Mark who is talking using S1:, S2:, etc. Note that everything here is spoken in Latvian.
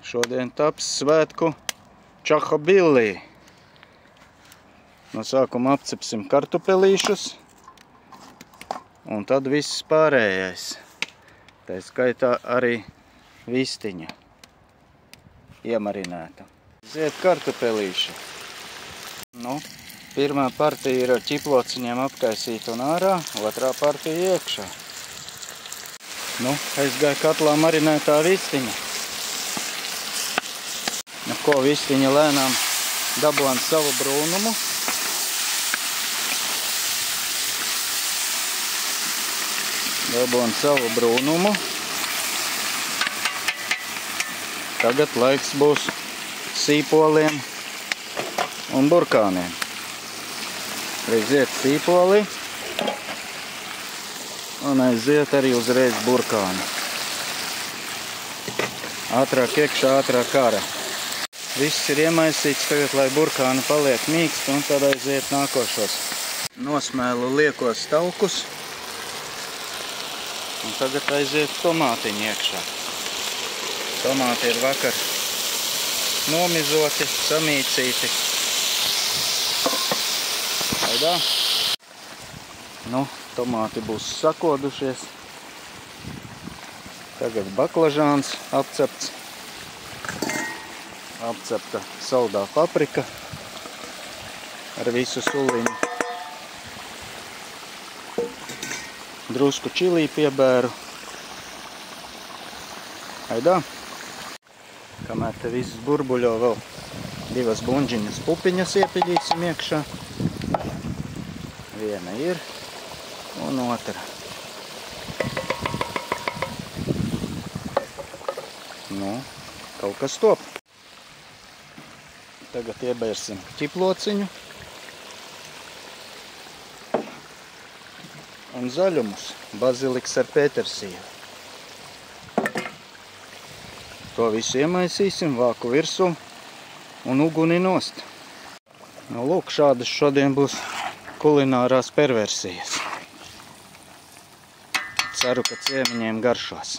S1: Šodien taps svētku čahabillī. No sākuma apcepsim kartupelīšus, un tad viss pārējais. Tā skaitā arī vistiņa iemarinēta. Ziet kartupelīši. Nu, pirmā partija ir ar ķiplociņiem apkaisīta un ārā, otrā partija iekšā. Nu, aizgāja katlā marinētā vistiņa. Nu, ko vistiņa lēnām dabūna savu brūnumu. Dabūna savu brūnumu. Tagad laiks būs sīpoliem un burkāniem. Aiziet sīpoli un aiziet arī uzreiz burkāni. Ātrāk iekšā, ātrāk ārā. Viss ir iemaisīts tagad, lai burkāni paliek mīksti, un tad aiziet nākošos. Nosmēlu liekos taukus, un tagad aiziet tomātiņi iekšā. Tomāti ir vakar nomizoti, samīcīti. Aidā. Nu, tomāti būs sakodušies. Tagad baklažāns apcepts. Apcepta saldā paprika ar visu suliņu. Drusku čilī piebēru. Aidā. Kamēr te viss burbuļo, vēl divas buņģiņas pupiņas iepiļīsim iekšā. Viena ir un otra. Nu, kaut kas top. Tagad iebērsim ķiplociņu un zaļumus, baziliks ar pētersīju. To visu iemaisīsim, vāku virsū un uguni nost. Nu, lūk, šādas šodien būs kulinārās perversijas. Ceru, ka ciemiņiem garšos.